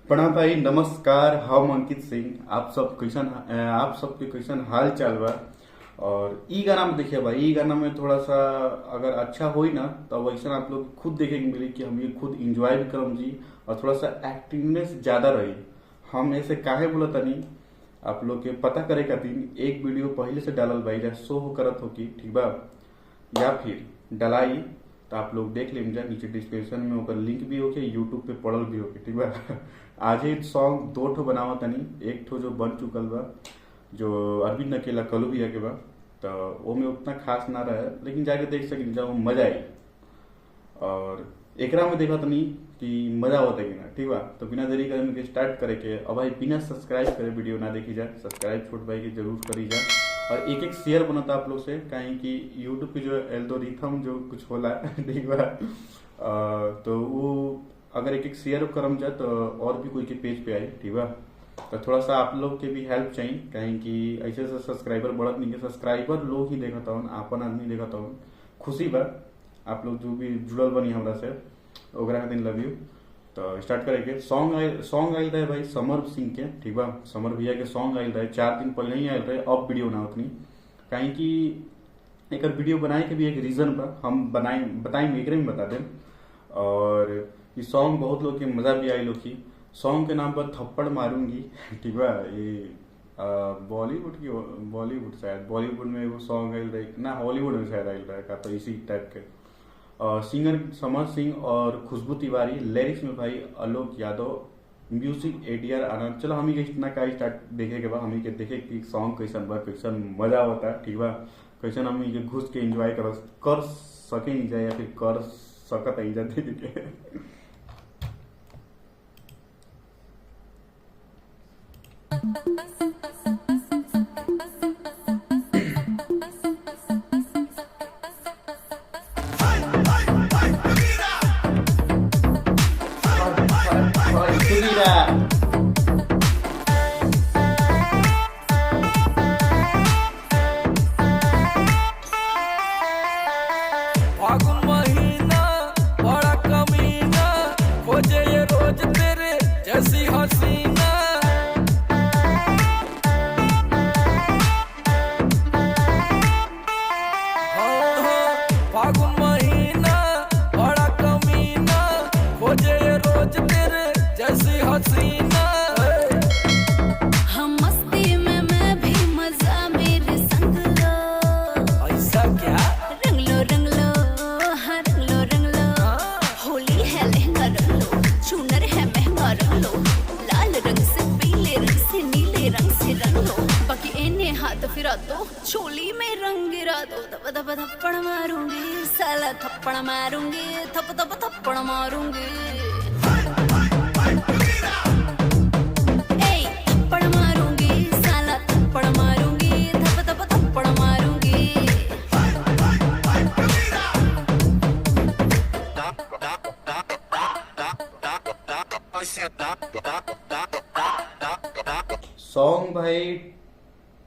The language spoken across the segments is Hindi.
प्रणाम भाई, नमस्कार। हम अंकित सिंह। आप सबके कैसन हाल चाल बा। और ई गाना में देखिए भाई, ई गाना में थोड़ा सा अगर अच्छा होई ना तो वैसा आप लोग खुद देखे के मिली कि हम ये खुद इंजॉय भी करम जी और थोड़ा सा एक्टिवनेस ज्यादा रही। हम ऐसे काहे बोला तनी आप लोग के पता करे खातिर एक वीडियो पहले से डालल भाई जा शो करत हो की, ठीक बा, या फिर डलाई तो आप लोग देख लेम जा। नीचे डिस्क्रिप्शन में ओकर लिंक भी होके, यूट्यूब पे पड़ल भी होके, ठीक बा। आज ही सॉन्ग 2 ठो बनावा तनी। एक ठो जो बन चुकल बा जो अरविंद अकेला कलू भैया के बा, तो वो में उतना खास ना रहे, लेकिन जाके देख सकिन जब मजा आई। और एकरा में देखा तनी कि मजा होता है कि ना, ठीक बा। तो बिना देरी करे में स्टार्ट करे के। अब भाई बिना सब्सक्राइब करे वीडियो ना देखी जा, सब्सक्राइब छोट भाई की जरूर करी जा। और एक एक शेयर बनता आप लोग से, कहीं कि यूट्यूब पे जो एल्गोरिथम जो कुछ होला ठीक बा, तो वो अगर एक एक शेयर करम जा तो और भी कोई के पेज पे आई, ठीक बा। तो थोड़ा सा आप लोग के भी हेल्प चाहिए, कहीं कि ऐसे से सब्सक्राइबर बढ़त नहीं है। सब्सक्राइबर लोग ही देखता हूँ, आपन आदमी देखता हूँ। खुशी बा आप लोग जो भी जुड़ल बनी हमरा से, ओकरा खातिर लव यू। तो स्टार्ट करेंगे। सॉन्ग आयल रहे भाई समर सिंह के, ठीक बा। समर भैया के सॉन्ग आयल रहे 4 दिन पहले ही आयल रहे। अब वीडियो ना उतनी, कहीं कि एक वीडियो बनाए के भी एक रीजन बा, हम बताएंगे एकरे में बता दें। और ये सॉन्ग बहुत लोग के मजा भी आई। लोग की सॉन्ग के नाम पर थप्पड़ मारूंगी, ठीक बा। ये बॉलीवुड शायद बॉलीवुड में वो सॉन्ग आयल रहे ना, हॉलीवुड में शायद आयल रहे का, तो इसी टाइप के। सिंगर समर सिंह और खुशबू तिवारी, लिरिक्स में भाई आलोक यादव, म्यूजिक एडीआर आनंद। चलो हम ही इतना का स्टार्ट देखे के बाद हम ही के देखे कि सॉन्ग कैसन बा, कैसन मजा होता है, ठीक बा। कैसन हम ही घुस के एंजॉय कर सके नहीं जाए या फिर कर सकत ही जाते के। फागुन महीना बड़ा कमीना, खोजे ये रोज तेरे जैसी हसीना। फागुन महीना बड़ा कमीना, खोजे ये रोज तेरे जैसी हसीना। हम मस्ती में मैं भी मजा मेरे संग लो। ऐसा क्या? रंग लो हाँ रंग लो। होली है लहंगा रंग लो, चूनर है महंगा रंग लो। लाल रंग से पीले रंग से नीले रंग से रंग लो। बाकी इन्हें हाथ फिरा दो, चोली में रंग गिरा दो। दब दब थप्पड़ मारूंगी, साला थप्पड़ मारूंगी, थप थप थप्पड़ मारूंगी। थप्पड़ मारूंगी, साला थप्पड़ मारूंगी, थप थप थप्पड़ मारूंगी। सॉन्ग भाई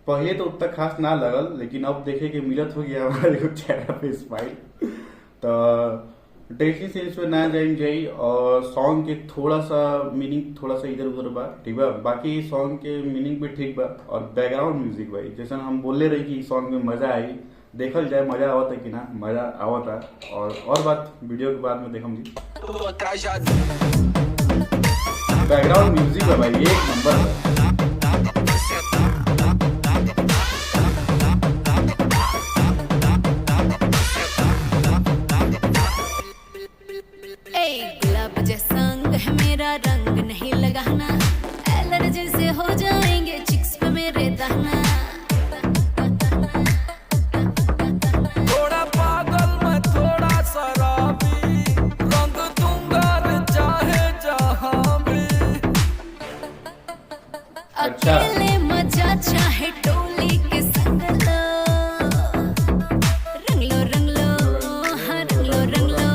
पहले तो उतना खास ना लगल, लेकिन अब देखे के मिलत हो गया हमारे चेहरा पे स्माइल। तो ड्रेसिंग सेंस पे ना जाई। और सॉन्ग के थोड़ा सा मीनिंग थोड़ा सा इधर उधर बा, ठीक बा। बाकी सॉन्ग के मीनिंग भी ठीक बा। और बैकग्राउंड म्यूजिक भाई जैसा हम बोले रही कि सॉन्ग में मजा आई, देखल जाए मजा आवता कि ना, मजा आवता। और बात वीडियो के बाद में देखम जी। बैकग्राउंड म्यूजिक है भाई एक नंबर है। गुलाब जैसा अंग है मेरा, रंग नहीं लगाना। एलर्जी से हो जाएंगे चिक्स पे मेरे दाना। थोड़ा पागल मैं थोड़ा शराबी, रंग दूंगा रे चाहे जहां भी। अकेले मजा चाहे टोली के संग लो। रंग लो हाँ रंग लो।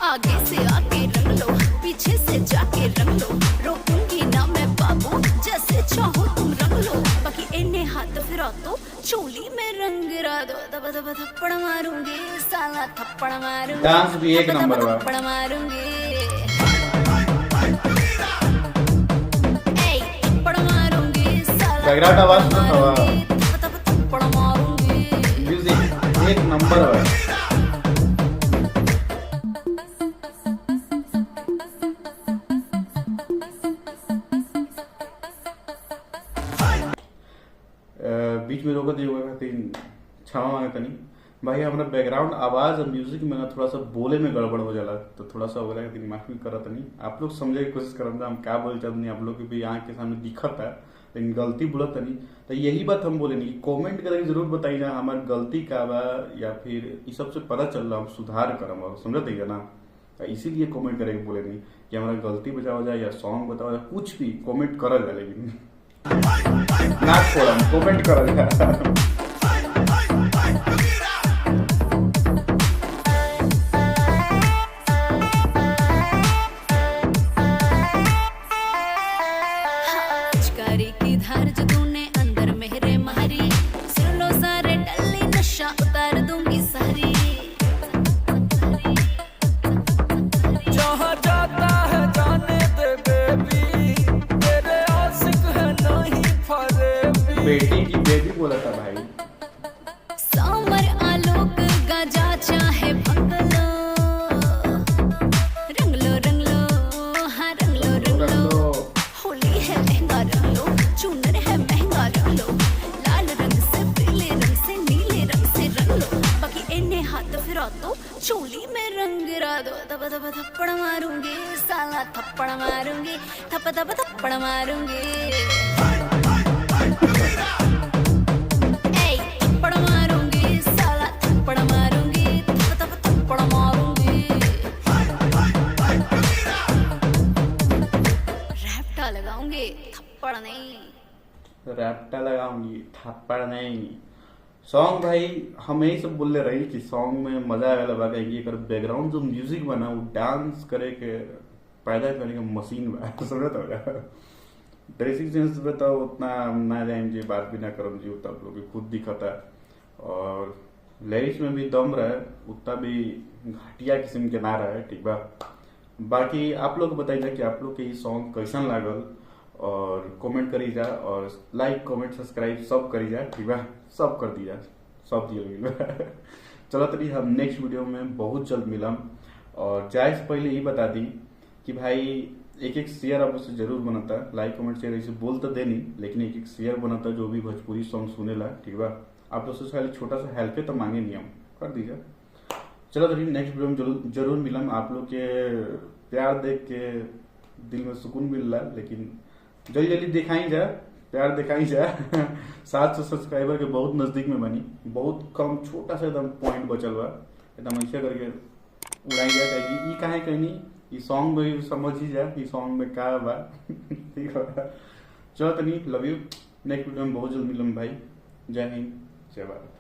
आगे से आके रंग लो, पीछे से जाके रंग लो। रोकूंगी ना मैं बाबू, जैसे चाहो तुम रंग लो। बाकी इन्हें हाथ फिरा दो, चोली में रंग गिरा दो। दब दब थप्पड़ मारूंगी, साला थप्पड़ मारूंगी। डांस भी एक नंबर बा। थप्पड़ मारूंगी। बैकग्राउंड आवाज तो हवा थप्पड़ मारूंगी म्यूजिक एक नंबर है। बीच में रोक दिए क्षमा मांगे तनी भाई, हमारा बैकग्राउंड आवाज और म्यूजिक में ना थोड़ा सा बोले में गड़बड़ हो जाला, तो थोड़ा सा बोला कि माफी करत नहीं। आप लोग समझे की कोशिश करत हम क्या बोल चाहते नहीं, आप लोग की भी आंख के सामने दिखत है लेकिन गलती बोलत नहीं। तो यही बात हम बोले नहीं, कमेंट करके जरूर बताइए ना हमारी गलती का बा, या फिर इस सबसे पता चल रहा हम सुधार करम और समझ है ना। तो इसीलिए कमेंट करके बोले नहीं कि हमारा गलती बचाओ जाए या सॉन्ग बताओ जाए, कुछ भी कमेंट करा जाए, लेकिन ना छोड़ा कमेंट करा जाए। पिचकारी की धार जो तूने अंदर मेरे मारी, सुन लो सारे डल्ले नशा उतार दूंगी सारी। जहाँ जाता है जाने दे बेबी, तेरे आशिक है नहीं फरेबी। बेटी की बेबी बोला था भाई। सामर आलोक गाजा चाहे भंगलो, रंग लो हाँ रंग लो, होली है लहंगा रंग लो, चूनर है महंगा रंग लो, लाल रंग से पीले रंग से नीले रंग से रंग लो, बाकी इन्हें हाथ फिरा दो चोली में रंग गिरा दो। थप थप थप्पड़ मारूंगी साला थप्पड़ मारूंगी, थप थप थप्पड़ मारूंगी, ए थप्पड़ मारूंगी साला थप्पड़ मारूंगी, थप थप थप्पड़ मारूंगी। रैप्टा लगाऊंगी थप्पड़ नहीं। रैप्टा लगाऊंगी थप्पड़ नहीं। सॉन्ग भाई हम यही सब बोलने रही कि सॉन्ग में मजा आवेला बा, कि एकर बैकग्राउंड जो म्यूजिक बना वो डांस करे के पैदा करने के मशीन बा। समझत हो ड्रेसिंग सेंस पे तो उतना ना जाएंगे जी, बात भी ना करम जी, उतना आप लोग के खुद दिखता है, और लिरिक्स में भी दम रहे, उतना भी घटिया किस्म के ना रहे, ठीक बा। बाकी आप लोग बताइए कि आप लोग के ये सॉन्ग कैसन लागल, और कमेंट करी जा, और लाइक कमेंट सब्सक्राइब सब करी जा, ठीक बा, सब कर दी जा, सब दिया। चलो तभी हम नेक्स्ट वीडियो में बहुत जल्द मिलम। और जाए से पहले ये बता दी कि भाई एक एक शेयर आप उससे जरूर बनता, लाइक कमेंट शेयर ऐसे बोल तो दे नहीं, लेकिन एक एक शेयर बनता जो भी भोजपुरी सॉन्ग सुनेला, ठीक बा। आप लोग से खाली छोटा सा हेल्प तो मांगे नहीं, हम कर दीजिए। चलो तभी नेक्स्ट वीडियो में जरूर मिलम। आप लोग के प्यार देख के दिल में सुकून मिल रहा, लेकिन जल्दी जल्दी दिखाई जा, प्यार दिखाई जा। 700 सब्सक्राइबर के बहुत नजदीक में बनी, बहुत कम छोटा सा एकदम पॉइंट बचल बा, एकदम ऐसे करके उड़ाई जा जाएगी। ई काहे कहनी, ई सॉन्ग में समझ ही जा ई सॉन्ग में का बा। ठीक है, चलो तनी लव यू। नेक्स्ट वीडियो में बहुत जल्द मिलम भाई। जय हिंद, जय भारत।